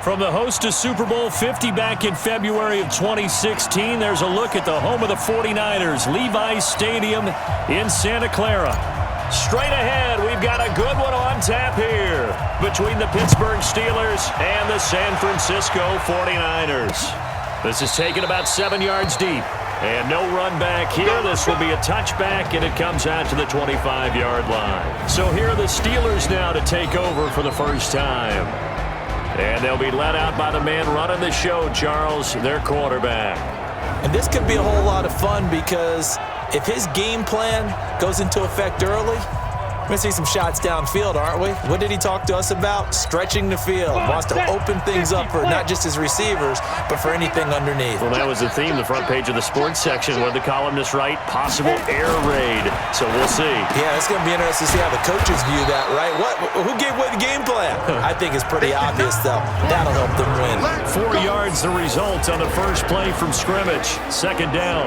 From the host to Super Bowl 50 back in February of 2016, there's a look at the home of the 49ers, Levi's Stadium in Santa Clara. Straight ahead, we've got a good one on tap here between the Pittsburgh Steelers and the San Francisco 49ers. This is taken about 7 yards deep. And no run back here. This will be a touchback, and it comes out to the 25-yard line. So here are the Steelers now to take over for the first time. And they'll be led out by the man running the show, Charles, their quarterback. And this could be a whole lot of fun because if his game plan goes into effect early, we're going to see some shots downfield, aren't we? What did he talk to us about? Stretching the field. Wants to open things up for not just his receivers, but for anything underneath. Well, that was the theme, the front page of the sports section. What did the columnists write? Possible air raid. So we'll see. Yeah, it's going to be interesting to see how the coaches view that, right? Who gave away the game plan? I think it's pretty obvious, though. That'll help them win. 4 yards the result on the first play from scrimmage. Second down.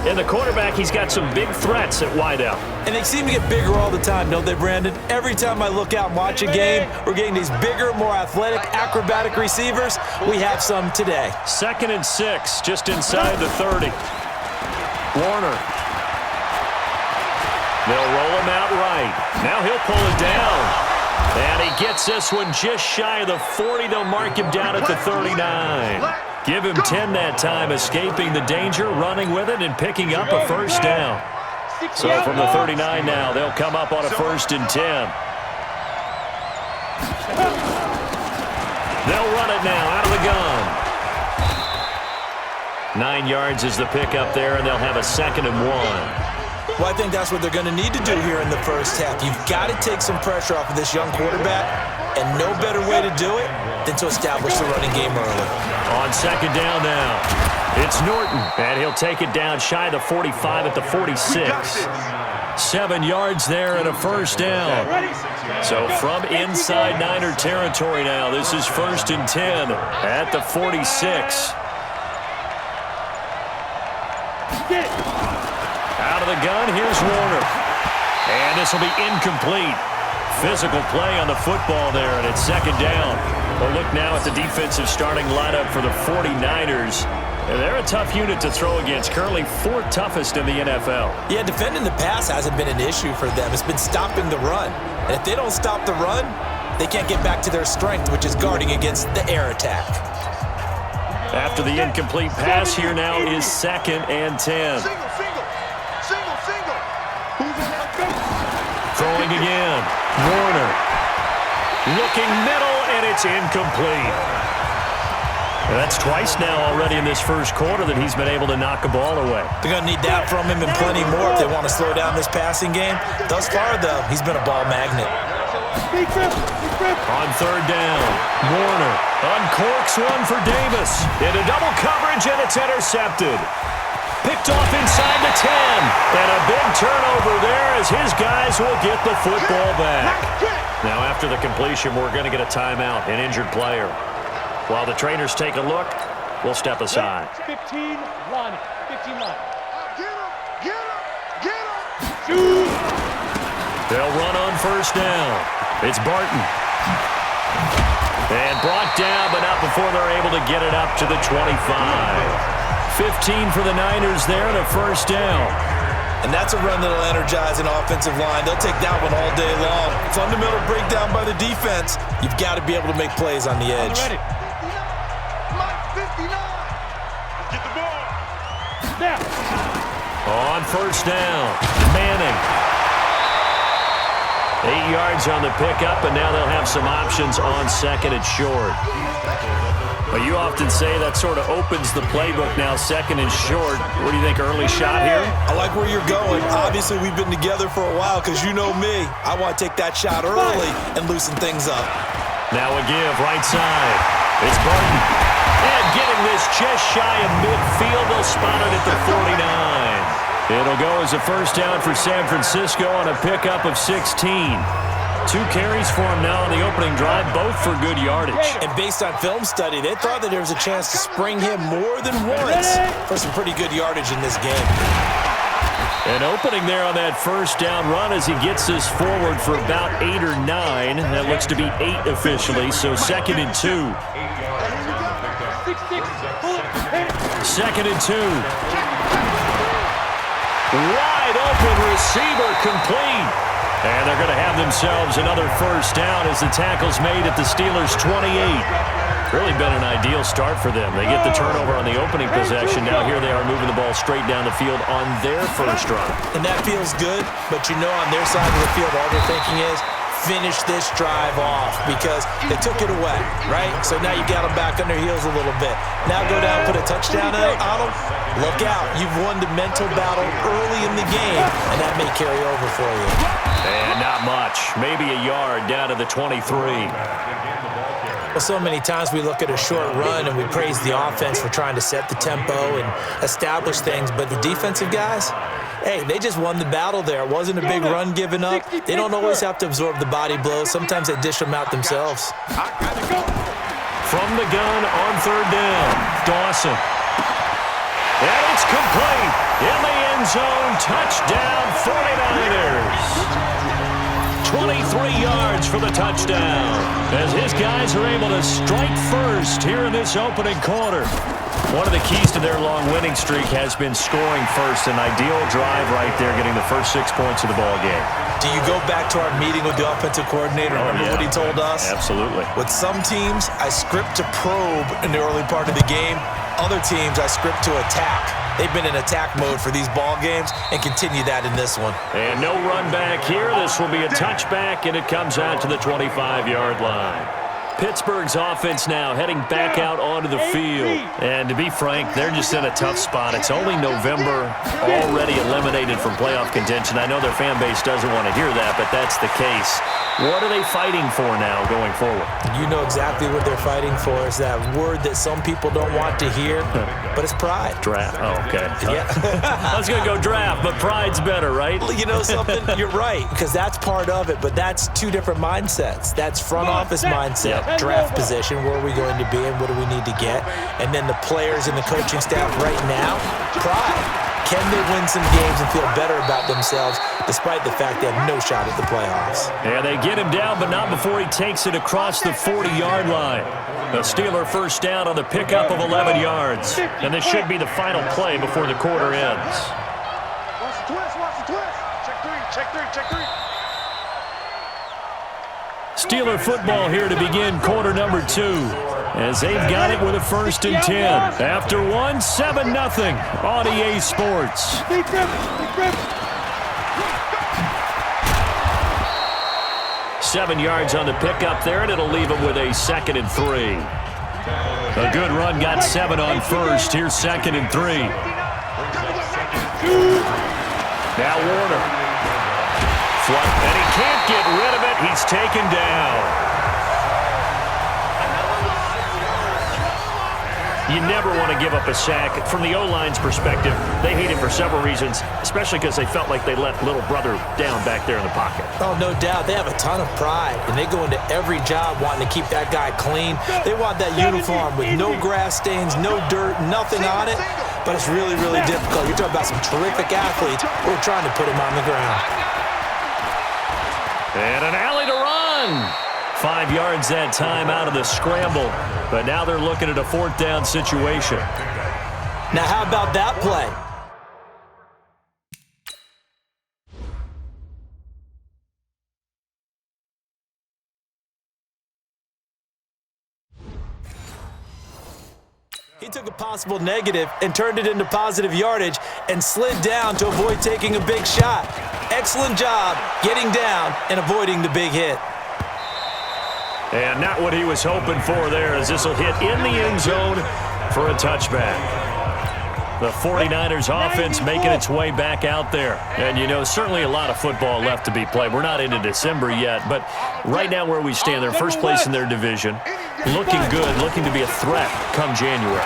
And the quarterback, he's got some big threats at wideout. And they seem to get bigger all the time, don't they, Brandon? Every time I look out and watch a game, we're getting these bigger, more athletic, acrobatic receivers. We have some today. 2nd and 6, just inside the 30. Warner. They'll roll him out right. Now he'll pull it down. And he gets this one just shy of the 40. They'll mark him down at the 39. Give him 10 that time, escaping the danger, running with it, and picking up a first down. So from the 39 now, they'll come up on a 1st and 10. They'll run it now out of the gun. 9 yards is the pickup there, and they'll have a 2nd and 1. Well, I think that's what they're going to need to do here in the first half. You've got to take some pressure off of this young quarterback, and no better way to do it than to establish the running game early. On 2nd down now, it's Norton, and he'll take it down shy of the 45 at the 46. 7 yards there and a first down. So from inside Niner territory now, this is 1st and 10 at the 46. Out of the gun, here's Warner. And this will be incomplete. Physical play on the football there, and it's 2nd down. We'll look now at the defensive starting lineup for the 49ers. And they're a tough unit to throw against, currently 4th toughest in the NFL. Yeah, defending the pass hasn't been an issue for them. It's been stopping the run. And if they don't stop the run, they can't get back to their strength, which is guarding against the air attack. After the incomplete pass, here now is 2nd and 10. Throwing again. Warner. Looking middle, and it's incomplete. And that's twice now already in this first quarter that he's been able to knock a ball away. They're going to need that from him and plenty more if they want to slow down this passing game. Thus far, though, he's been a ball magnet. On 3rd down, Warner uncorks one for Davis. Into double coverage, and it's intercepted. Picked off inside the 10. And a big turnover there as his guys will get the football back. Now after the completion, we're going to get a timeout, an injured player. While the trainers take a look, we'll step aside. 15 line. 15 line. Get him. Shoot. They'll run on 1st down. It's Barton. And brought down, but not before they're able to get it up to the 25. 15 for the Niners there and a 1st down. And that's a run that'll energize an offensive line. They'll take that one all day long. Fundamental breakdown by the defense. You've got to be able to make plays on the edge. Ready. Get the ball. Snap. On 1st down, Manning. 8 yards on the pickup, and now they'll have some options on 2nd and short. But you often say that sort of opens the playbook now, 2nd and short. What do you think, early shot here? I like where you're going. Obviously, we've been together for a while because you know me. I want to take that shot early and loosen things up. Now a give, right side. It's Barton. And getting this just shy of midfield. They'll spot it at the 49. It'll go as a 1st down for San Francisco on a pickup of 16. 2 carries for him now on the opening drive, both for good yardage. And based on film study, they thought that there was a chance to spring him more than once for some pretty good yardage in this game. An opening there on that first down run as he gets this forward for about 8 or 9. That looks to be 8 officially, so 2nd and 2. 2nd and 2. Wide open receiver complete. And they're going to have themselves another first down as the tackle's made at the Steelers' 28. Really been an ideal start for them. They get the turnover on the opening possession. Now here they are moving the ball straight down the field on their first run. And that feels good, but you know on their side of the field all they're thinking is finish this drive off because they took it away, right? So now you got them back on their heels a little bit. Now go down, put a touchdown on them. Look out. You've won the mental battle early in the game, and that may carry over for you. And not much. Maybe a yard down to the 23. Well, so many times we look at a short run and we praise the offense for trying to set the tempo and establish things, but the defensive guys, hey, they just won the battle there. It wasn't a big run given up. They don't always have to absorb the body blows. Sometimes they dish them out themselves. From the gun on 3rd down, Dawson. And it's complete. In the end zone, touchdown 49ers. 23 yards for the touchdown as his guys are able to strike first here in this opening quarter. One of the keys to their long winning streak has been scoring first. An ideal drive right there, getting the first 6 points of the ball game. Do you go back to our meeting with the offensive coordinator? Remember what he told us? Absolutely. With some teams, I script to probe in the early part of the game. Other teams, I script to attack. They've been in attack mode for these ball games and continue that in this one. And no run back here. This will be a touchback, and it comes out to the 25-yard line. Pittsburgh's offense now heading back out onto the field. And to be frank, they're just in a tough spot. It's only November, already eliminated from playoff contention. I know their fan base doesn't want to hear that, but that's the case. What are they fighting for now going forward? You know exactly what they're fighting for. Is that word that some people don't want to hear, but it's pride. Draft. Oh, okay. Yeah. I was going to go draft, but pride's better, right? You know something? You're right, because that's part of it, but that's two different mindsets. That's front office mindset, draft position, where are we going to be and what do we need to get? And then the players and the coaching staff right now, pride. Can they win some games and feel better about themselves despite the fact they have no shot at the playoffs? Yeah, they get him down, but not before he takes it across the 40-yard line. A Steeler first down on the pickup of 11 yards. And this should be the final play before the quarter ends. Watch the twist, watch the twist. Check three. Steeler football here to begin quarter number 2. As they've got it with a 1st and 10. After 1, 7-0 on EA Sports. 7 yards on the pickup there, and it'll leave him with a 2nd and 3. A good run got 7 on first. Here's 2nd and 3. Now Warner. And he can't get rid of it. He's taken down. You never want to give up a sack. From the O-line's perspective, they hate it for several reasons, especially because they felt like they let little brother down back there in the pocket. Oh, no doubt. They have a ton of pride, and they go into every job wanting to keep that guy clean. They want that uniform with no grass stains, no dirt, nothing on it, but it's really, really difficult. You're talking about some terrific athletes. We're trying to put him on the ground. And an alley to run. 5 yards that time out of the scramble. But now they're looking at a 4th down situation. Now, how about that play? He took a possible negative and turned it into positive yardage and slid down to avoid taking a big shot. Excellent job getting down and avoiding the big hit. And not what he was hoping for there, as this will hit in the end zone for a touchback. The 49ers offense making its way back out there. And, you know, certainly a lot of football left to be played. We're not into December yet, but right now where we stand, they're first place in their division. Looking good, looking to be a threat come January.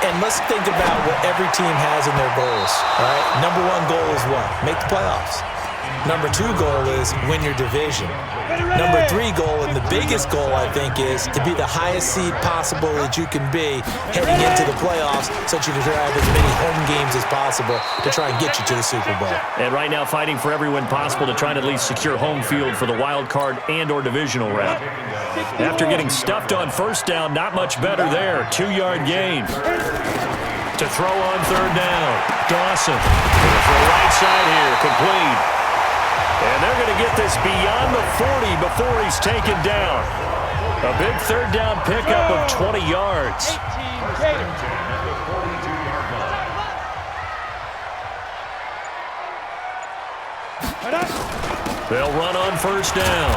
And let's think about what every team has in their goals, all right? Number one goal is what? Make the playoffs. Number 2 goal is win your division. Number 3 goal, and the biggest goal, I think, is to be the highest seed possible that you can be heading into the playoffs so that you can have as many home games as possible to try and get you to the Super Bowl. And right now fighting for every win possible to try and at least secure home field for the wild card and or divisional round. After getting stuffed on first down, not much better there. 2-yard gain. To throw on third down. Dawson. For the right side here. Complete. And they're going to get this beyond the 40 before he's taken down. A big third down pickup of 20 yards. They'll run on first down.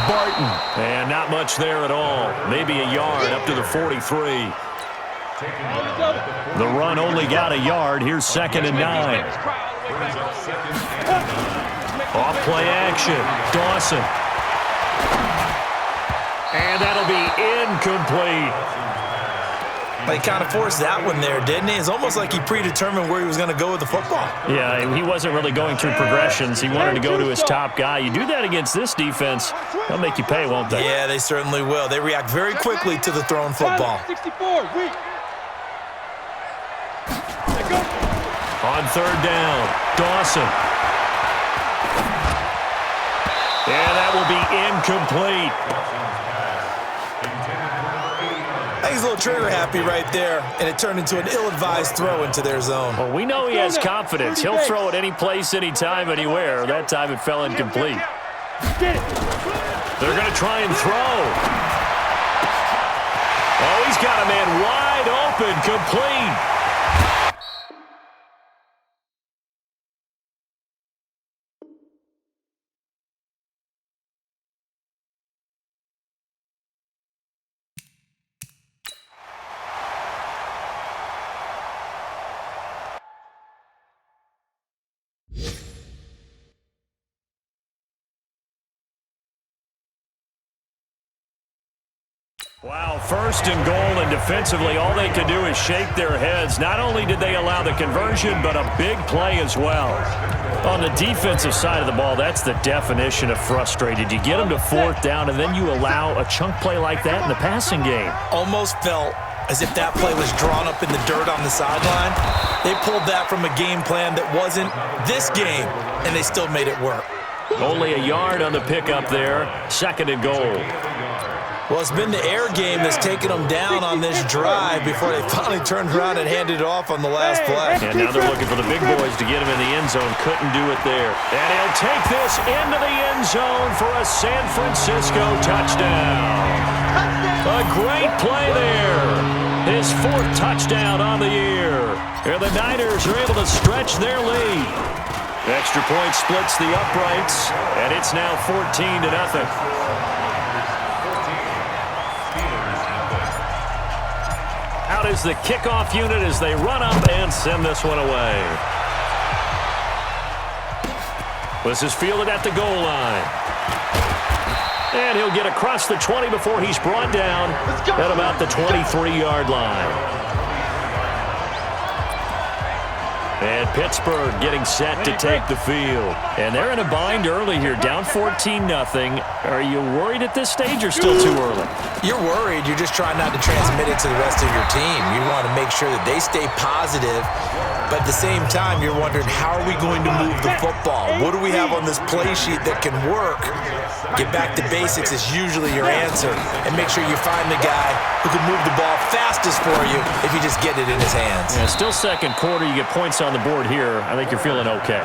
Barton. And not much there at all. Maybe a yard up to the 43. The run only got a yard. Here's 2nd and 9. Off play action. Dawson. And that'll be incomplete. He kind of forced that one there, didn't he? It's almost like he predetermined where he was going to go with the football. Yeah, he wasn't really going through progressions. He wanted to go to his top guy. You do that against this defense, they'll make you pay, won't they? Yeah, they certainly will. They react very quickly to the thrown football. On third down, Dawson. And that will be incomplete. I think he's a little trigger happy right there, and it turned into an ill-advised throw into their zone. Well, we know he has confidence. He'll throw it any place, anytime, anywhere. That time it fell incomplete. They're going to try and throw. Oh, he's got a man wide open, complete. Wow, 1st and goal, and defensively all they could do is shake their heads. Not only did they allow the conversion, but a big play as well. On the defensive side of the ball, that's the definition of frustrated. You get them to 4th down, and then you allow a chunk play like that in the passing game. Almost felt as if that play was drawn up in the dirt on the sideline. They pulled that from a game plan that wasn't this game, and they still made it work. Only a yard on the pickup there. 2nd and goal. Well, it's been the air game that's taken them down on this drive before they finally turned around and handed it off on the last play. And now they're looking for the big boys to get him in the end zone. Couldn't do it there. And he'll take this into the end zone for a San Francisco touchdown. A great play there. His 4th touchdown on the year. And the Niners are able to stretch their lead. Extra point splits the uprights, and it's now 14-0. Out is the kickoff unit as they run up and send this one away. This is fielded at the goal line. And he'll get across the 20 before he's brought down at about the 23-yard line. And Pittsburgh getting set to take the field. And they're in a bind early here, down 14-0. Are you worried at this stage or still too early? You're worried. You're just trying not to transmit it to the rest of your team. You want to make sure that they stay positive. But at the same time, you're wondering, how are we going to move the football? What do we have on this play sheet that can work? Get back to basics is usually your answer. And make sure you find the guy who can move the ball fastest for you if you just get it in his hands. Yeah, still 2nd quarter. You get points on the board here. I think you're feeling okay.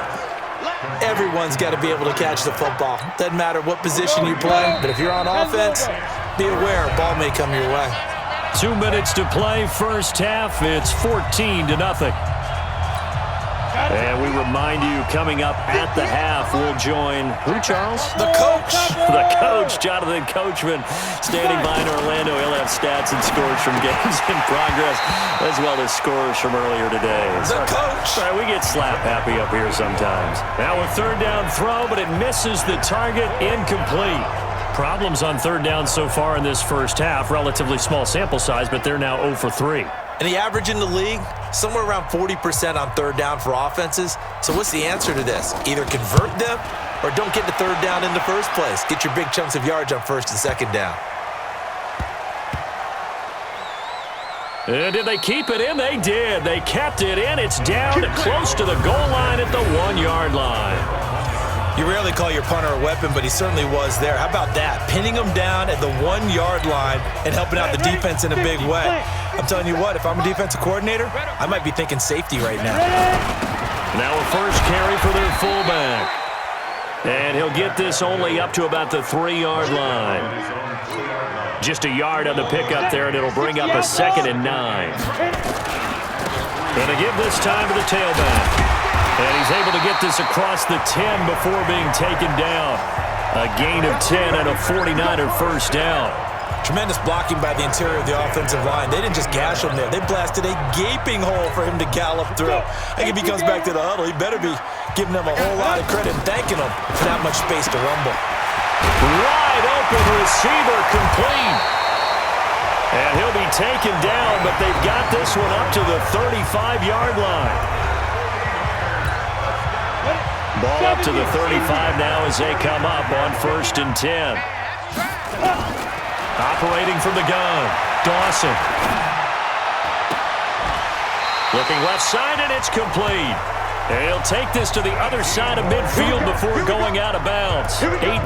Everyone's got to be able to catch the football. Doesn't matter what position you play, but if you're on offense, be aware a ball may come your way. 2 minutes to play, first half. It's 14-0. And we remind you, coming up at the half, we'll join who, Charles? The coach. The coach, Jonathan Coachman, standing by in Orlando. He'll have stats and scores from games in progress, as well as scores from earlier today. The coach. Sorry, we get slap happy up here sometimes. Now a 3rd down throw, but it misses the target, incomplete. Problems on 3rd down so far in this first half. Relatively small sample size, but they're now 0 for 3. And the average in the league, somewhere around 40% on 3rd down for offenses. So what's the answer to this? Either convert them or don't get the third down in the first place. Get your big chunks of yards on first and second down. And did they keep it in? They did. They kept it in. It's down close to the goal line at the 1-yard line. You rarely call your punter a weapon, but he certainly was there. How about that? Pinning him down at the 1-yard line and helping out the defense in a big way. I'm telling you what, if I'm a defensive coordinator, I might be thinking safety right now. Now a first carry for their fullback. And he'll get this only up to about the 3-yard line. Just a yard on the pickup there, and it'll bring up a 2nd and 9. Going to give this time to the tailback. And he's able to get this across the 10 before being taken down. A gain of 10 and a 49er first down. Tremendous blocking by the interior of the offensive line. They didn't just gash him there. They blasted a gaping hole for him to gallop through. I think if he comes back to the huddle, he better be giving them a whole lot of credit and thanking them for that much space to rumble. Wide open receiver, complete. And he'll be taken down, but they've got this one up to the 35-yard line. Ball up to the 35 now as they come up on 1st and 10. Operating from the gun, Dawson. Looking left side, and it's complete. And he'll take this to the other side of midfield before going out of bounds.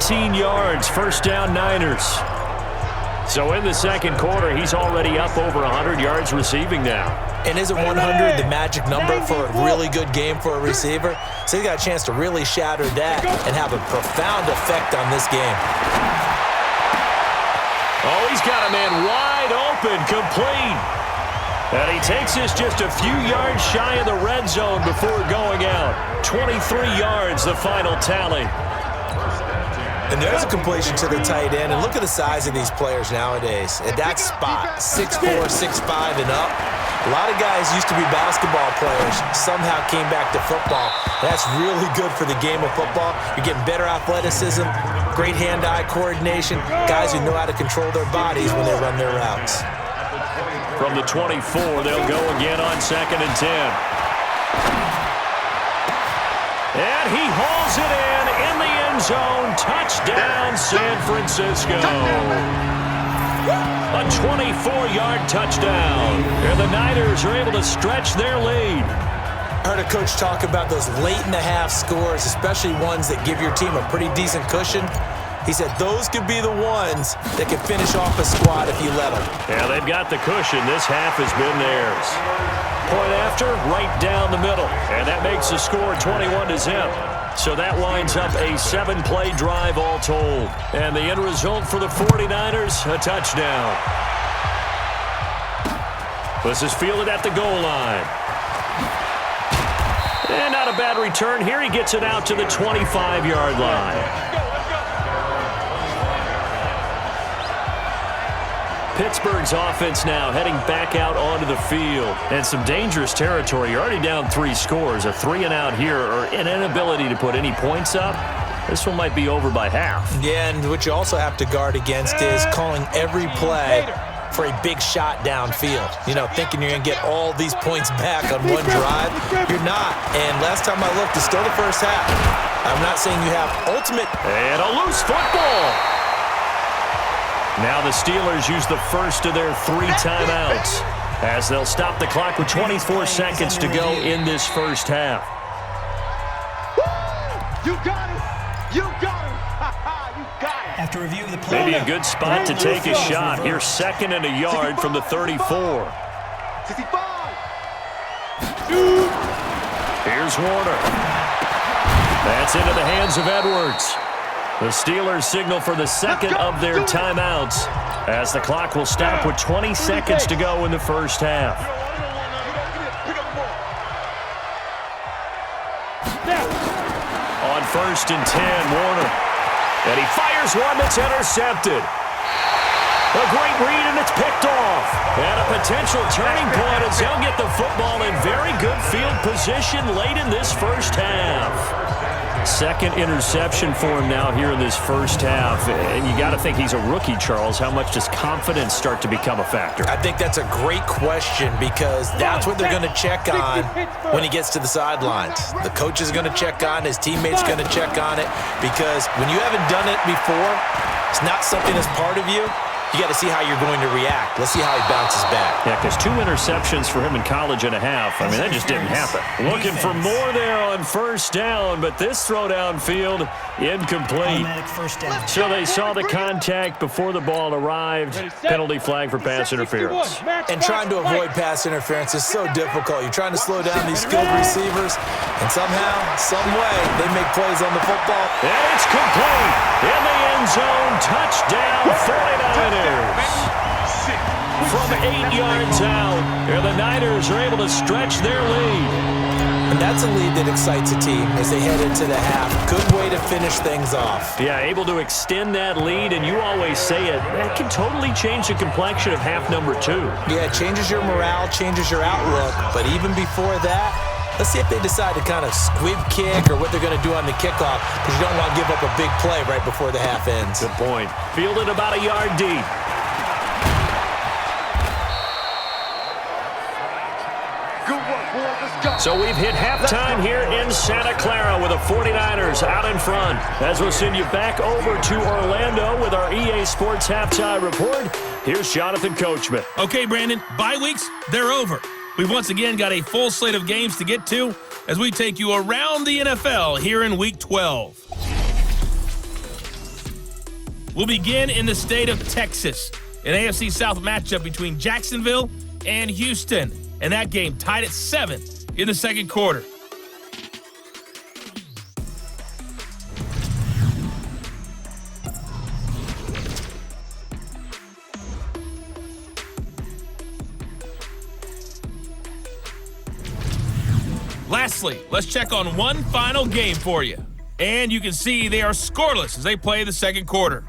18 yards, first down Niners. So in the second quarter, he's already up over 100 yards receiving now. And isn't 100 the magic number for a really good game for a receiver? So he got a chance to really shatter that and have a profound effect on this game. Oh, he's got a man wide open, complete. And he takes this just a few yards shy of the red zone before going out. 23 yards, the final tally. And there's a completion to the tight end. And look at the size of these players nowadays. At that spot, 6'4", 6'5", and up. A lot of guys used to be basketball players, somehow came back to football. That's really good for the game of football. You're getting better athleticism, great hand-eye coordination, guys who know how to control their bodies when they run their routes. From the 24, they'll go again on 2nd and 10. And he hauls it in the end zone. Touchdown, San Francisco. A 24-yard touchdown. And the Niners are able to stretch their lead. I heard a coach talk about those late-in-the-half scores, especially ones that give your team a pretty decent cushion. He said those could be the ones that can finish off a squad if you let them. Yeah, they've got the cushion. This half has been theirs. Point after, right down the middle. And that makes the score 21-0. So that winds up a 7-play drive all told. And the end result for the 49ers, a touchdown. This is fielded at the goal line. And not a bad return here. He gets it out to the 25-yard line. Pittsburgh's offense now heading back out onto the field. And some dangerous territory. You're already down 3 scores. A 3-and-out here, or an inability to put any points up. This one might be over by half. Yeah, and what you also have to guard against is calling every play for a big shot downfield. You know, thinking you're going to get all these points back on one drive. You're not. And last time I looked, it's still the first half. I'm not saying you have ultimate. And a loose football. Now the Steelers use the first of their 3 timeouts as they'll stop the clock with 24 seconds to go in this first half. You got it. You got it. You got it. After review of the play, Maybe a good spot to take a shot. Here's 2nd and a yard from the 34. 65. Here's Warner. That's into the hands of Edwards. The Steelers signal for the second of their timeouts as the clock will stop with 20 seconds to go in the first half. On 1st and 10, Warner. And he fires one that's intercepted. A great read, and it's picked off. And a potential turning point as they'll get the football in very good field position late in this first half. Second interception for him now here in this first half. And you got to think he's a rookie, Charles. How much does confidence start to become a factor? I think that's a great question because that's what they're going to check on when he gets to the sidelines. The coach is going to check on, his teammates going to check on it, because when you haven't done it before, it's not something that's part of you. You got to see how you're going to react. Let's see how he bounces back. Yeah, because 2 interceptions for him in college and a half. I mean, that just didn't happen. Looking for more there on first down, but this throw downfield incomplete. So they saw the contact before the ball arrived. Penalty flag for pass interference. And trying to avoid pass interference is so difficult. You're trying to slow down these skilled receivers, and somehow, some way, they make plays on the football. And it's complete. In the end zone, touchdown 49ers. From 8 yards out, and the Niners are able to stretch their lead. And that's a lead that excites a team as they head into the half. Good way to finish things off. Yeah, able to extend that lead, and you always say it, that can totally change the complexion of half number 2. Yeah, it changes your morale, changes your outlook, but even before that, let's see if they decide to kind of squib kick or what they're going to do on the kickoff, because you don't want to give up a big play right before the half ends. Good point. Fielded about a yard deep. So we've hit halftime here in Santa Clara with the 49ers out in front. As we'll send you back over to Orlando with our EA Sports Halftime Report, here's Jonathan Coachman. Okay, Brandon, bye weeks, they're over. We've once again got a full slate of games to get to as we take you around the NFL here in Week 12. We'll begin in the state of Texas, an AFC South matchup between Jacksonville and Houston, and that game tied at 7 in the second quarter. Lastly, let's check on one final game for you. And you can see they are scoreless as they play the second quarter.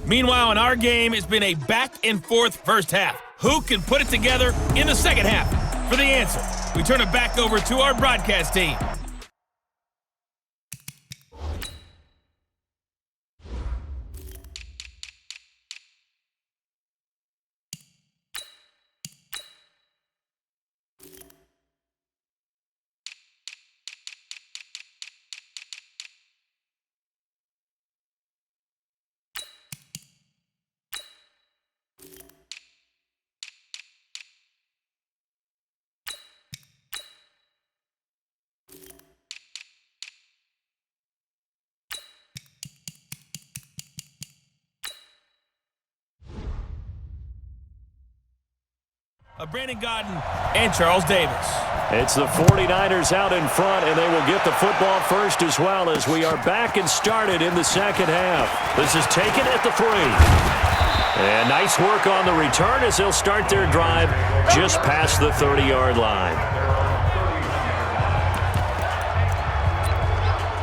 Meanwhile, in our game, it's been a back-and-forth first half. Who can put it together in the second half? For the answer, we turn it back over to our broadcast team. Brandon Gaudin and Charles Davis. It's the 49ers out in front, and they will get the football first as well as we are back and started in the second half. This is taken at the 3. And nice work on the return as they'll start their drive just past the 30-yard line.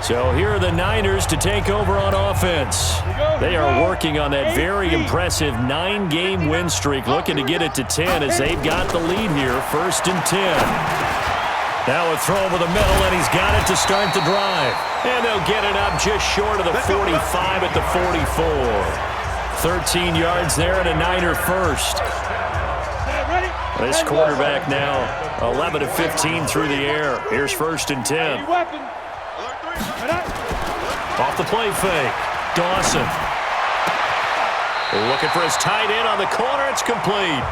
So here are the Niners to take over on offense. They are working on that very impressive 9-game win streak, looking to get it to 10 as they've got the lead here, 1st and 10. Now a throw over the middle, and he's got it to start the drive. And they'll get it up just short of the 45 at the 44. 13 yards there and a Niner first. This quarterback now 11 of 15 through the air. Here's 1st and 10. Off the play fake. Dawson. Looking for his tight end on the corner. It's complete.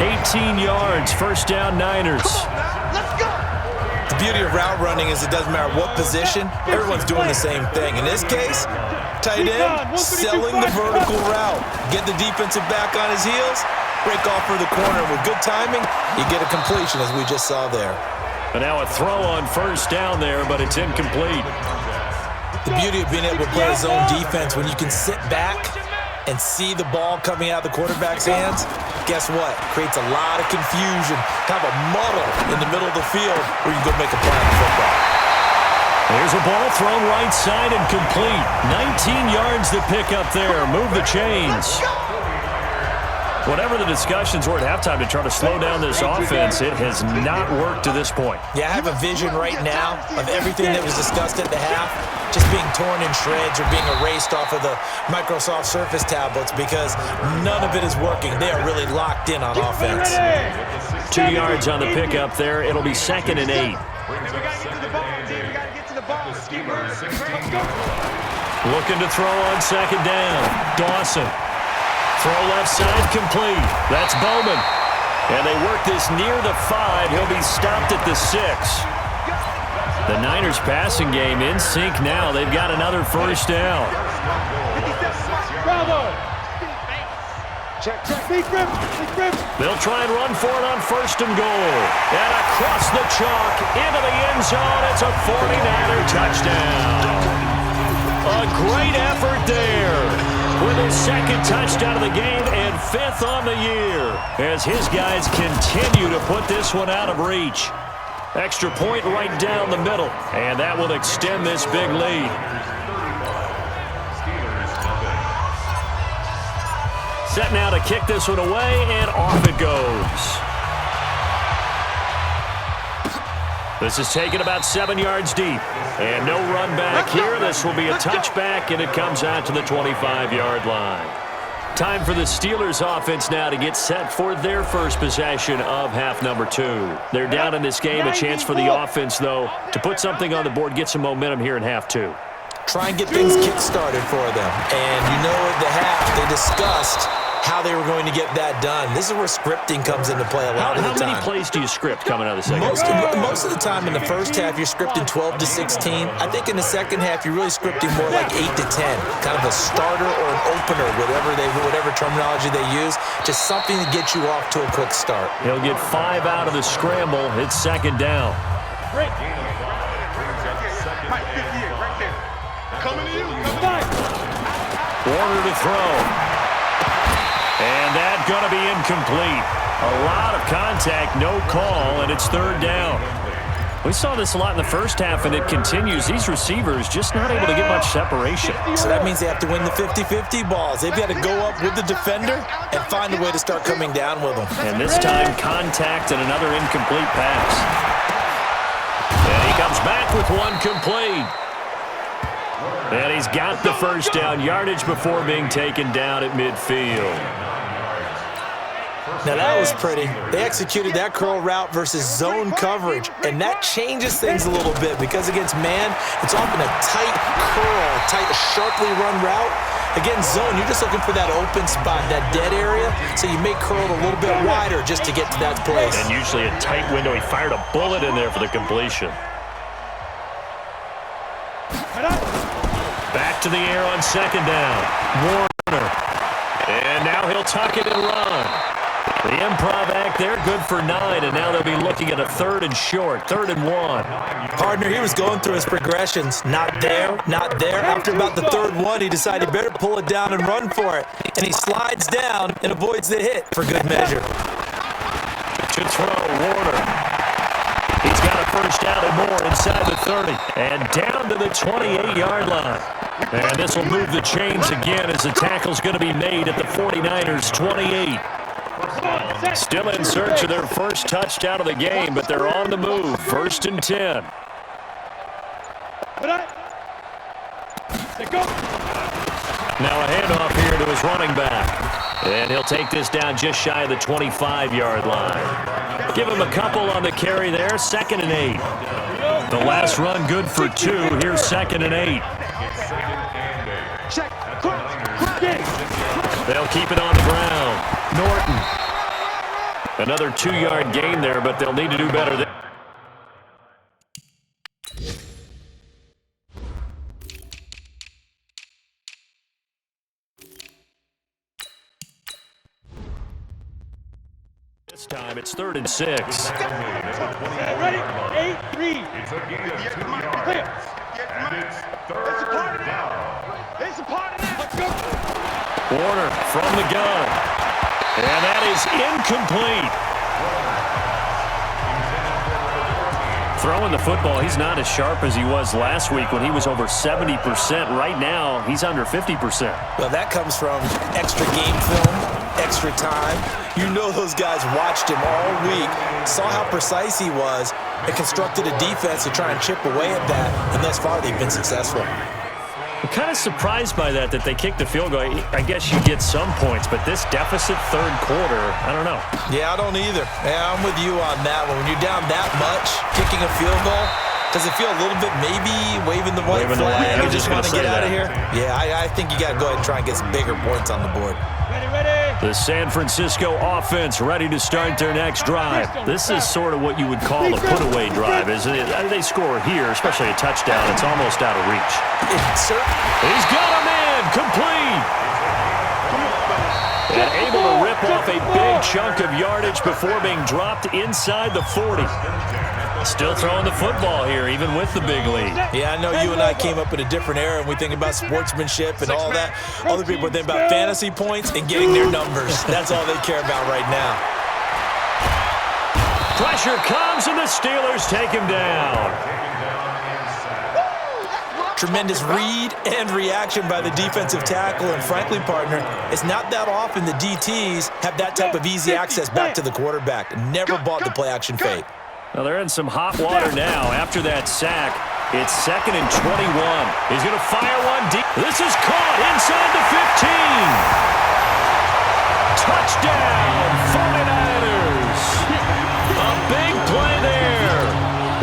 18 yards. 1st down, Niners. The beauty of route running is it doesn't matter what position. Everyone's doing the same thing. In this case, tight end selling the vertical route. Get the defensive back on his heels. Break off for the corner. With good timing, you get a completion as we just saw there. And now a throw on 1st down there, but it's incomplete. The beauty of being able to play zone defense when you can sit back and see the ball coming out of the quarterback's hands, guess what? Creates a lot of confusion, kind of a muddle in the middle of the field where you can go make a play on the football. There's a ball thrown right side and complete. 19 yards to pick up there. Move the chains. Whatever the discussions were at halftime to try to slow down this offense, it has not worked to this point. Yeah, I have a vision right now of everything that was discussed at the half just being torn in shreds or being erased off of the Microsoft Surface tablets because none of it is working. They are really locked in on offense. 2 yards on the pickup there. It'll be 2nd and 8. We got to get to the ball, team. We got to get to the ball. Keep moving. Let's go. Looking to throw on 2nd down. Dawson. Throw left side complete. That's Bowman. And they work this near the 5. He'll be stopped at the 6. The Niners passing game in sync now. They've got another first down. Bravo. Check. Big rip. They'll try and run for it on 1st and goal. And across the chalk into the end zone. It's a 49er touchdown. A great effort there. With his 2nd touchdown of the game and 5th on the year as his guys continue to put this one out of reach. Extra point right down the middle, and that will extend this big lead. Set now to kick this one away, and off it goes. This is taken about 7 yards deep. And no run back here. This will be a touchback, and it comes out to the 25-yard line. Time for the Steelers offense now to get set for their first possession of half number 2. They're down in this game. A chance for the offense, though, to put something on the board, get some momentum here in half 2. Try and get things kick-started for them. And you know at the half they discussed how they were going to get that done. This is where scripting comes into play a lot of the time. How many plays do you script coming out of the second? Most of the time in the first half, you're scripting 12 to 16. I think in the second half, you're really scripting more like 8 to 10. Kind of a starter or an opener, whatever terminology they use. Just something to get you off to a quick start. He'll get 5 out of the scramble. It's 2nd down. Right there. Coming to you. Warner to throw. And that's going to be incomplete. A lot of contact, no call, and it's 3rd down. We saw this a lot in the first half, and it continues. These receivers just not able to get much separation. So that means they have to win the 50-50 balls. They've got to go up with the defender and find a way to start coming down with them. And this time, contact and another incomplete pass. And he comes back with one complete. And he's got the first down, yardage before being taken down at midfield. Now that was pretty. They executed that curl route versus zone coverage, and that changes things a little bit because against man, it's often a tight curl, tight, sharply run route. Against zone, you're just looking for that open spot, that dead area, so you may curl it a little bit wider just to get to that place. And usually a tight window. He fired a bullet in there for the completion. Back to the air on 2nd down. Warner. And now he'll tuck it and run. The improv act there, good for 9, and now they'll be looking at a 3rd and short, 3rd and 1. Partner, he was going through his progressions. Not there, not there. After about the 3rd one, he decided he better pull it down and run for it. And he slides down and avoids the hit for good measure. To throw, Warner. He's got a first down and more inside the 30. And down to the 28-yard line. And this will move the chains again as the tackle's going to be made at the 49ers' 28. Still in search of their first touchdown of the game, but they're on the move. 1st and 10. Now a handoff here to his running back. And he'll take this down just shy of the 25-yard line. Give him a couple on the carry there. 2nd and 8. The last run good for 2. Here's 2nd and 8. They'll keep it on the ground. Norton. Another 2-yard gain there, but they'll need to do better there. This time it's 3rd and 6. Ready? 8-3. Clear. It's a party now. It's a party now. Let's go. Warner from the gun. And that is incomplete. Throwing the football, he's not as sharp as he was last week when he was over 70%. Right now, he's under 50%. Well, that comes from extra game film, extra time. You know those guys watched him all week, saw how precise he was, and constructed a defense to try and chip away at that, and thus far they've been successful. I'm kind of surprised by that they kicked the field goal. I guess you get some points, but this deficit third quarter, I don't know. Yeah, I don't either. Yeah, I'm with you on that one. When you're down that much, kicking a field goal, does it feel a little bit maybe waving the white Waving the flag? white. I You was just just want to gonna get say out of that. here? Yeah, I think you got to go ahead and try and get some bigger points on the board. Ready. The San Francisco offense ready to start their next drive. This is sort of what you would call a put-away drive, isn't it? They score here, especially a touchdown. It's almost out of reach. He's got a man, complete. And able to rip off a big chunk of yardage before being dropped inside the 40. Still throwing the football here, even with the big lead. Yeah, I know you and I came up in a different era, and we think about sportsmanship and all that. Other people think about fantasy points and getting their numbers. That's all they care about right now. Pressure comes, and the Steelers take him down. Tremendous read and reaction by the defensive tackle, and frankly, partner, it's not that often the DTs have that type of easy access back to the quarterback. Never bought the play-action fake. Well, they're in some hot water now after that sack. It's 2nd and 21. He's going to fire one deep. This is caught inside the 15. Touchdown, 49ers. A big play there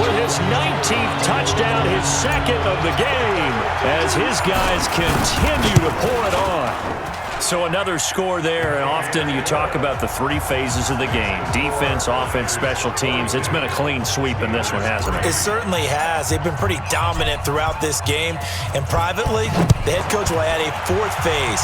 with his 19th touchdown, his second of the game, as his guys continue to pour it on. So another score there, and often you talk about the three phases of the game: defense, offense, special teams. It's been a clean sweep in this one, hasn't it? It certainly has. They've been pretty dominant throughout this game. And privately, the head coach will add a fourth phase.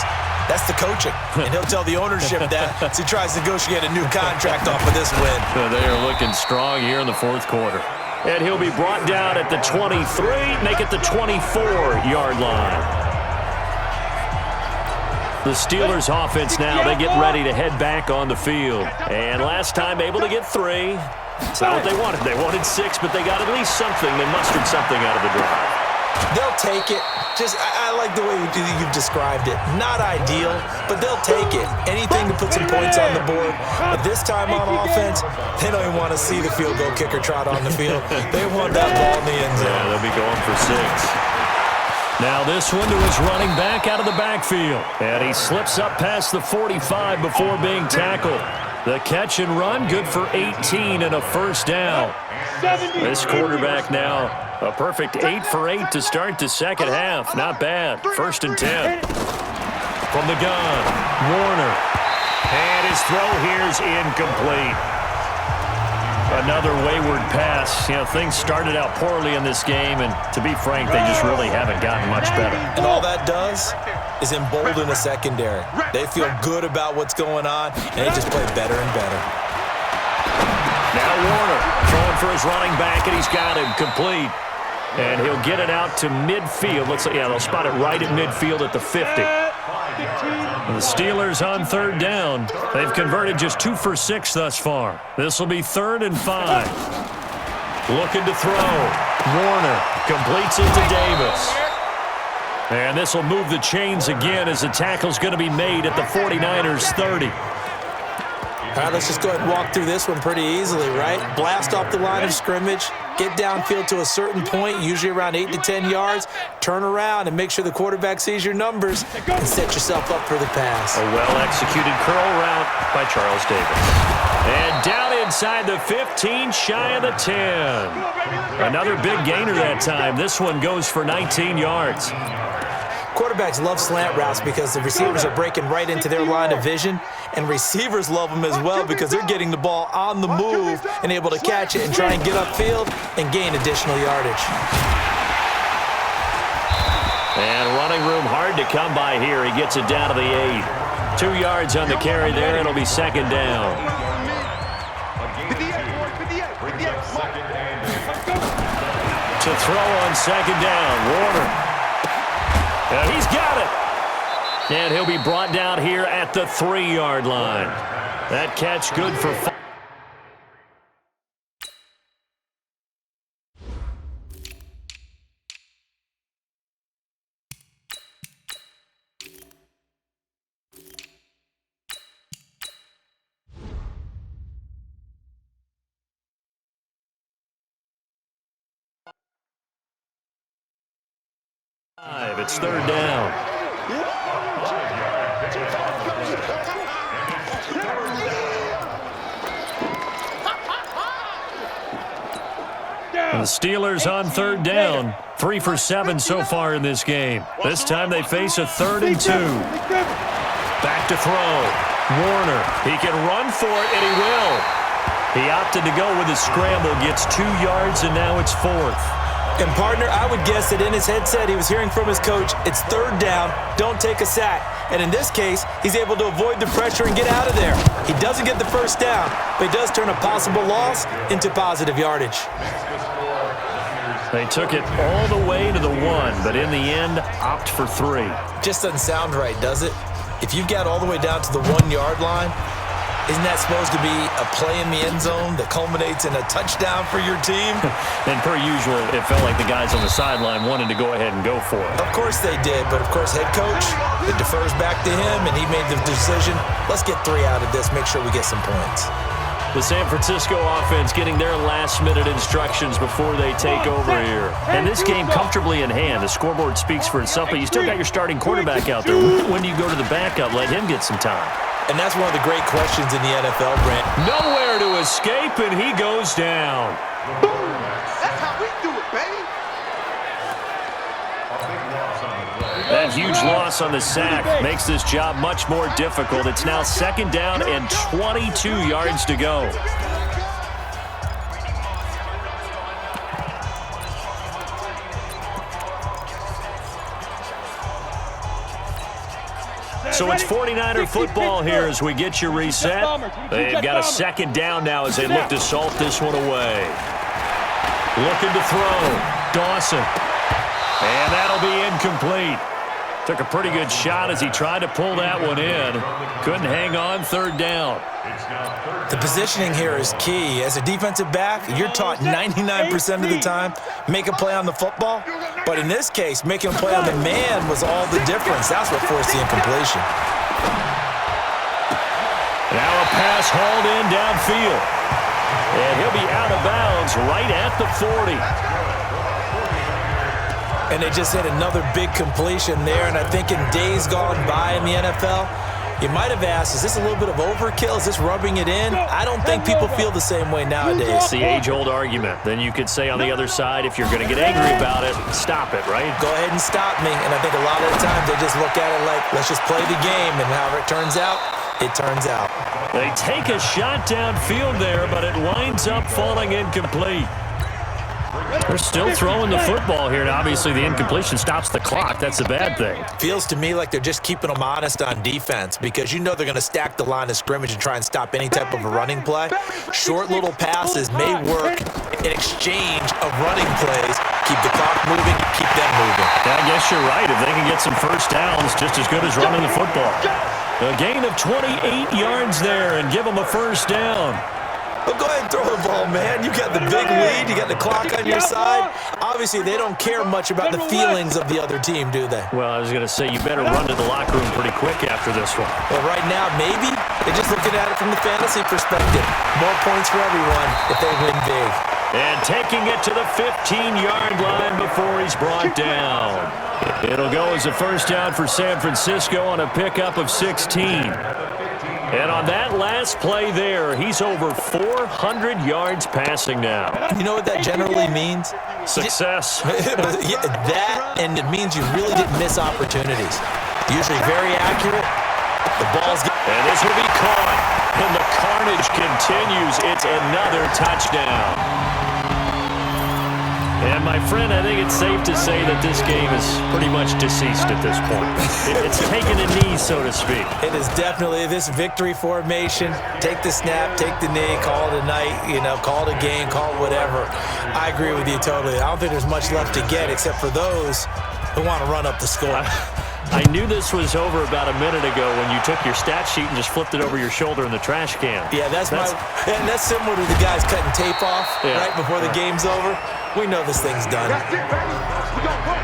That's the coaching. And he'll tell the ownership that as he tries to negotiate a new contract off of this win. So they are looking strong here in the fourth quarter. And he'll be brought down at the 23, make it the 24-yard line. The Steelers offense now, they get ready to head back on the field. And last time able to get 3. It's not what they wanted. They wanted 6, but they got at least something. They mustered something out of the drive. They'll take it. I like the way you've described it. Not ideal, but they'll take it. Anything to put some points on the board. But this time on offense, they don't even want to see the field goal kicker trot on the field. They want that ball in the end zone. Yeah, they'll be going for 6. Now this one to his running back out of the backfield. And he slips up past the 45 before being tackled. The catch and run, good for 18 and a first down. This quarterback now, a perfect 8 for 8 to start the second half. Not bad. 1st and 10. From the gun, Warner. And his throw here's incomplete. Another wayward pass. You know, things started out poorly in this game, and to be frank, they just really haven't gotten much better. And all that does is embolden the secondary. They feel good about what's going on, and they just play better and better. Now Warner throwing for his running back, and he's got him complete. And he'll get it out to midfield. Looks like, yeah, they'll spot it right at midfield at the 50. And the Steelers on 3rd down. They've converted just 2 for 6 thus far. This will be 3rd and 5. Looking to throw. Warner completes it to Davis. And this will move the chains again as the tackle's going to be made at the 49ers 30. All right, let's just go ahead and walk through this one pretty easily, right? Blast off the line of scrimmage, get downfield to a certain point, usually around 8 to 10 yards, turn around and make sure the quarterback sees your numbers and set yourself up for the pass. A well-executed curl route by Charles Davis. And down inside the 15, shy of the 10. Another big gainer that time. This one goes for 19 yards. Quarterbacks love slant routes because the receivers are breaking right into their line of vision, and receivers love them as well because they're getting the ball on the move and able to catch it and try and get upfield and gain additional yardage. And running room hard to come by here. He gets it down to the 8. 2 yards on the carry there. It'll be 2nd down. To throw on 2nd down, Warner. And he's got it. And he'll be brought down here at the 3-yard line. That catch good for 5. It's third down. The Steelers on third down. 3 for 7 so far in this game. This time they face a 3rd and 2. Back to throw. Warner. He can run for it, and he will. He opted to go with his scramble, gets 2 yards, and now it's 4th. And partner, I would guess that in his headset he was hearing from his coach, it's third down, don't take a sack. And in this case, he's able to avoid the pressure and get out of there. He doesn't get the first down, but he does turn a possible loss into positive yardage. They took it all the way to the 1, but in the end, opt for 3. Just doesn't sound right, does it? If you got all the way down to the 1-yard line, isn't that supposed to be a play in the end zone that culminates in a touchdown for your team? And per usual, it felt like the guys on the sideline wanted to go ahead and go for it. Of course they did, but of course head coach, it defers back to him, and he made the decision, let's get 3 out of this, make sure we get some points. The San Francisco offense getting their last-minute instructions before they take over here. And this game comfortably in hand. The scoreboard speaks for itself, but you still got your starting quarterback out there. When do you go to the backup? Let him get some time. And that's one of the great questions in the NFL, Brent. Nowhere to escape, and he goes down. That's how we do it, baby. That huge loss on the sack makes this job much more difficult. It's now 2nd down and 22 yards to go. So it's 49er football here as we get you reset. They've got a 2nd down now as they look to salt this one away. Looking to throw. Dawson. And that'll be incomplete. Took a pretty good shot as he tried to pull that one in. Couldn't hang on, 3rd down. The positioning here is key. As a defensive back, you're taught 99% of the time, make a play on the football. But in this case, making a play on the man was all the difference. That's what forced the incompletion. Now a pass hauled in downfield. And he'll be out of bounds right at the 40. And they just hit another big completion there. And I think in days gone by in the NFL, you might have asked, is this a little bit of overkill? Is this rubbing it in? I don't think people feel the same way nowadays. It's the age-old argument. Then you could say on the other side, if you're going to get angry about it, stop it, right? Go ahead and stop me. And I think a lot of the times they just look at it like, let's just play the game. And however it turns out, it turns out. They take a shot downfield there, but it winds up falling incomplete. They're still throwing the football here, and obviously the incompletion stops the clock. That's a bad thing. Feels to me like they're just keeping them honest on defense because you know they're going to stack the line of scrimmage and try and stop any type of a running play. Short little passes may work in exchange of running plays. Keep the clock moving, keep them moving. Yeah, I guess you're right. If they can get some first downs, just as good as running the football. A gain of 28 yards there and give them a first down. But go ahead and throw the ball, man. You got the big lead. You got the clock on your side. Obviously, they don't care much about the feelings of the other team, do they? Well, I was going to say, you better run to the locker room pretty quick after this one. Well, right now, maybe they're just looking at it from the fantasy perspective. More points for everyone if they win big. And taking it to the 15-yard line before he's brought down. It'll go as a first down for San Francisco on a pickup of 16. And on that last play there, he's over 400 yards passing now. You know what that generally means? Success. Yeah, that, and it means you really didn't miss opportunities. Usually very accurate. The ball's and this will be caught. And the carnage continues. It's another touchdown. And, my friend, I think it's safe to say that this game is pretty much deceased at this point. It's taken a knee, so to speak. It is definitely this victory formation. Take the snap, take the knee, call it a night, call it a game, call it whatever. I agree with you totally. I don't think there's much left to get except for those who want to run up the score. I knew this was over about a minute ago when you took your stat sheet and just flipped it over your shoulder in the trash can. Yeah, that's similar to the guys cutting tape off right before the game's over. We know this thing's done. That's it, baby. We gon' work.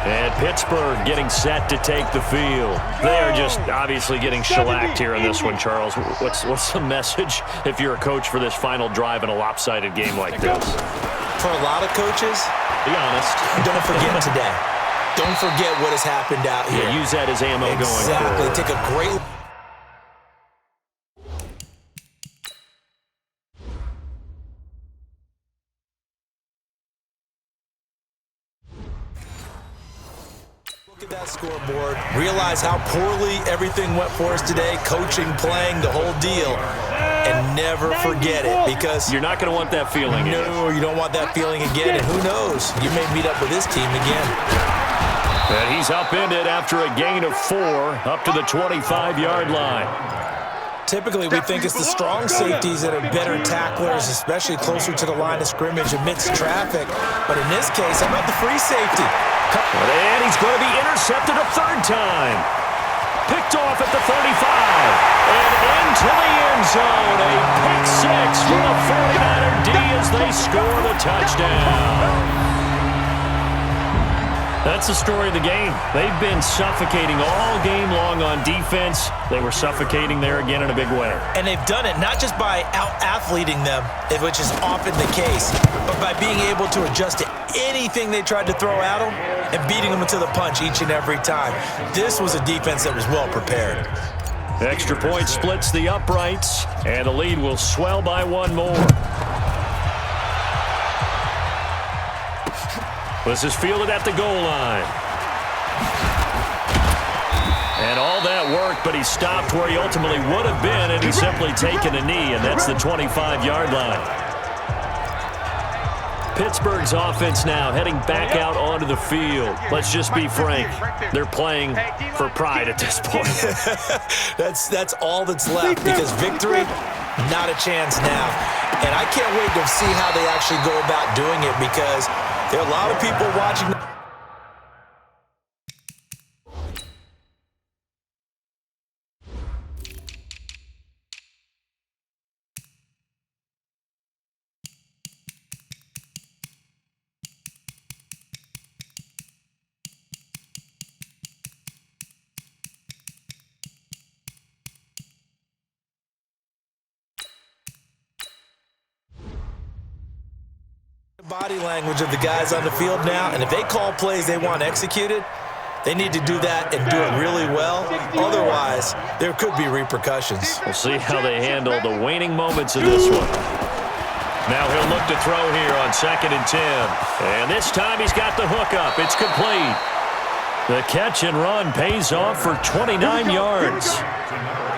And Pittsburgh getting set to take the field. They are just obviously getting shellacked here in this one, Charles. What's the message if you're a coach for this final drive in a lopsided game like this? For a lot of coaches, Be honest. don't forget today. Don't forget what has happened out here. Yeah, use that as ammo going Exactly. forward. Take a great... Look at that scoreboard. Realize how poorly everything went for us today. Coaching, playing, the whole deal. And never forget it, because... You're not going to want that feeling. No, you don't want that feeling again. And who knows? You may meet up with this team again. And he's upended after a gain of 4 up to the 25-yard line. Typically, we think it's the strong safeties that are better tacklers, especially closer to the line of scrimmage amidst traffic. But in this case, how about the free safety? And he's going to be intercepted a third time. Picked off at the 35. And into the end zone. A pick 6 for the 49er D as they score the touchdown. That's the story of the game. They've been suffocating all game long on defense. They were suffocating there again in a big way. And they've done it not just by out-athleting them, which is often the case, but by being able to adjust to anything they tried to throw at them and beating them into the punch each and every time. This was a defense that was well prepared. Extra point splits the uprights, and the lead will swell by 1 more. This is fielded at the goal line. And all that work, but he stopped where he ultimately would have been, and he's simply taken a knee, and that's the 25-yard line. Pittsburgh's offense now heading back out onto the field. Let's just be frank. They're playing for pride at this point. That's all that's left, because victory, not a chance now. And I can't wait to see how they actually go about doing it, because there are a lot of people watching. Body language of the guys on the field now, and if they call plays they want executed, they need to do that and do it really well. Otherwise, there could be repercussions. We'll see how they handle the waning moments of this one. Now he'll look to throw here on 2nd and 10. And this time he's got the hook up. It's complete. The catch and run pays off for 29 yards.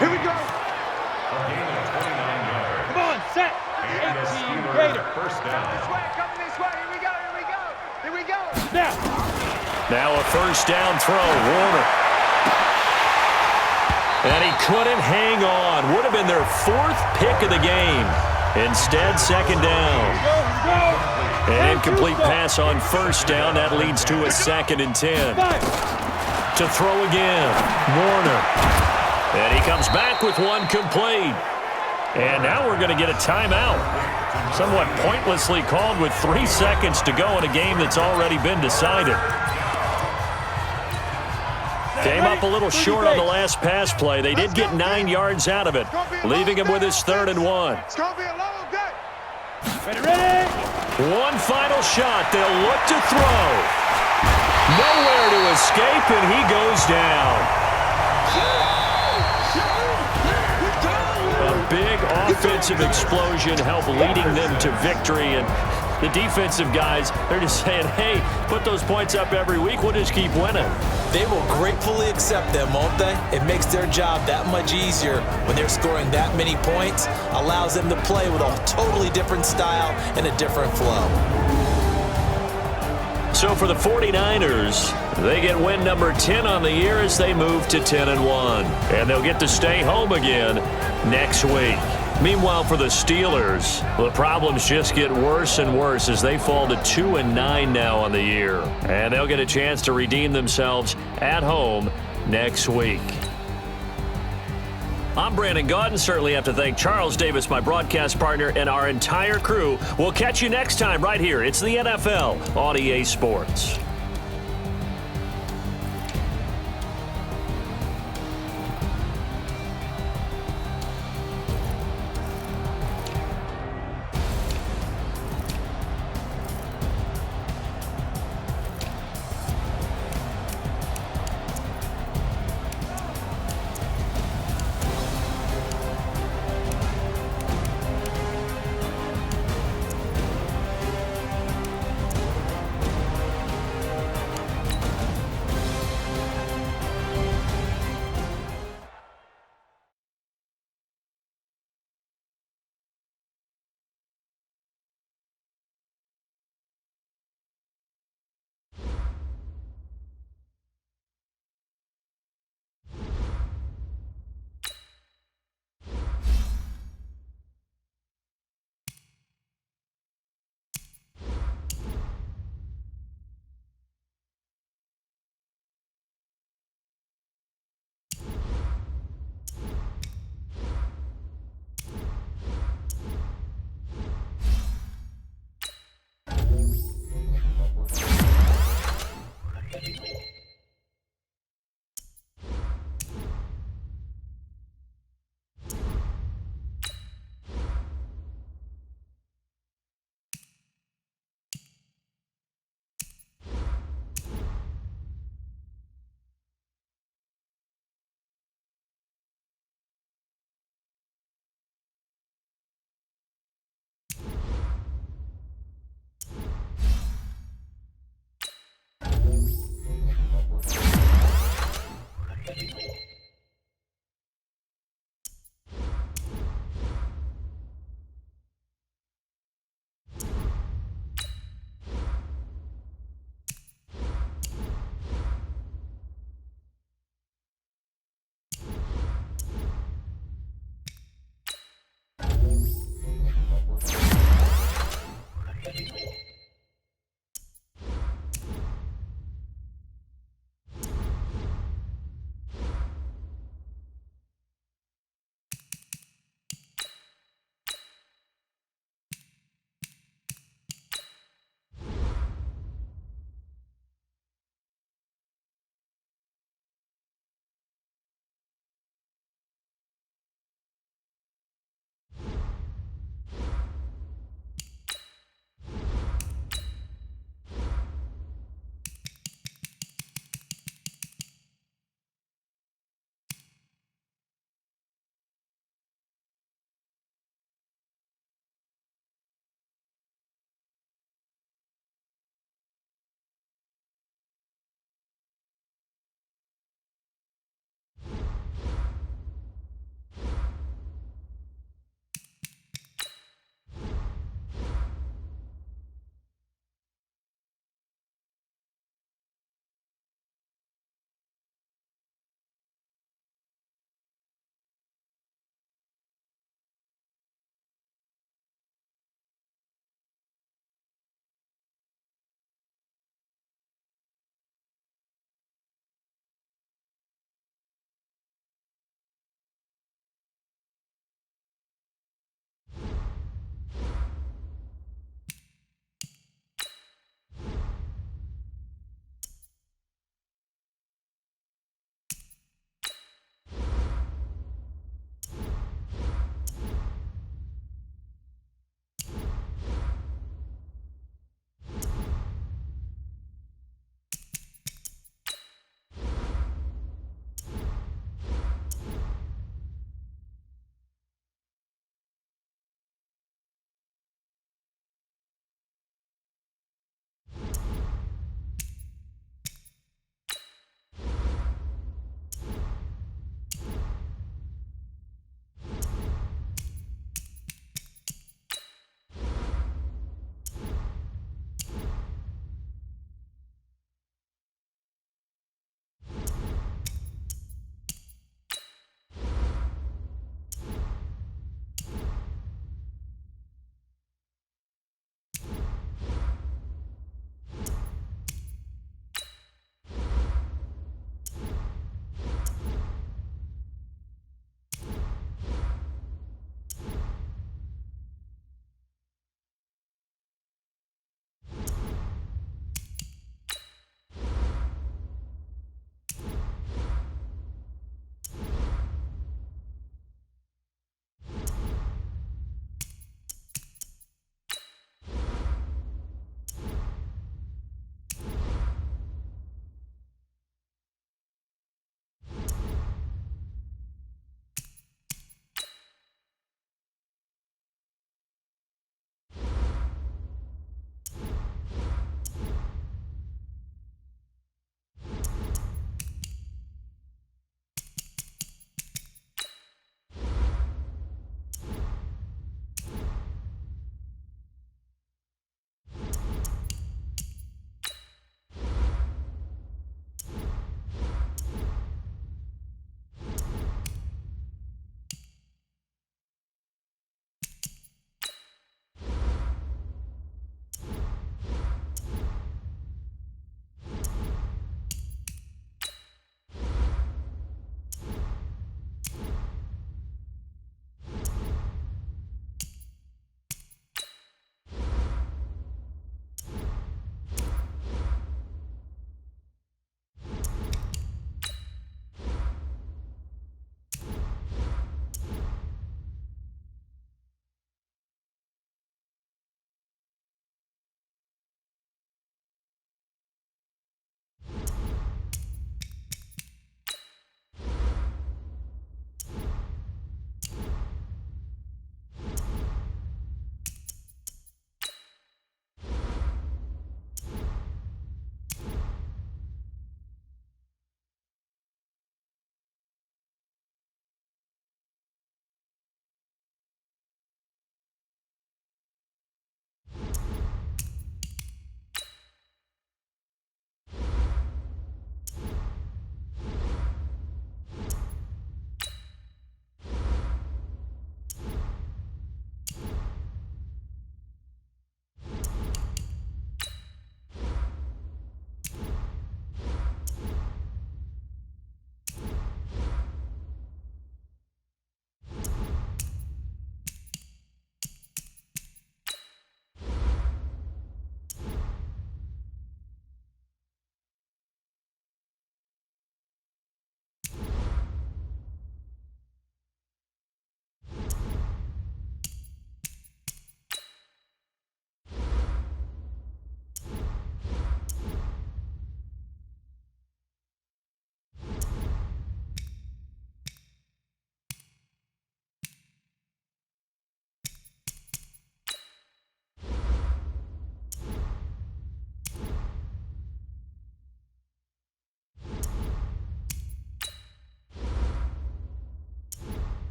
Here we go. Come on, set. 18 Raider. First down. This way, coming this way. Here we go, here we go. Here we go. Now a first down throw, Warner. And he couldn't hang on. Would have been their 4th pick of the game. Instead, 2nd down. An incomplete pass on first down. That leads to a 2nd and 10. To throw again, Warner. And he comes back with one complete. And now we're going to get a timeout. Somewhat pointlessly called with 3 seconds to go in a game that's already been decided. Came up a little short on the last pass play. They did get 9 yards out of it, leaving him with his 3rd and 1. It's going to be a long day. Ready? One final shot. They'll look to throw. Nowhere to escape, and he goes down. A big offensive explosion helped leading them to victory, and the defensive guys, they're just saying, hey, put those points up every week. We'll just keep winning. They will gratefully accept them, won't they? It makes their job that much easier when they're scoring that many points, allows them to play with a totally different style and a different flow. So for the 49ers, they get win number 10 on the year as they move to 10-1. And they'll get to stay home again next week. Meanwhile, for the Steelers, the problems just get worse and worse as they fall to 2-9 now on the year. And they'll get a chance to redeem themselves at home next week. I'm Brandon Gaudin. Certainly have to thank Charles Davis, my broadcast partner, and our entire crew. We'll catch you next time right here. It's the NFL on EA Sports.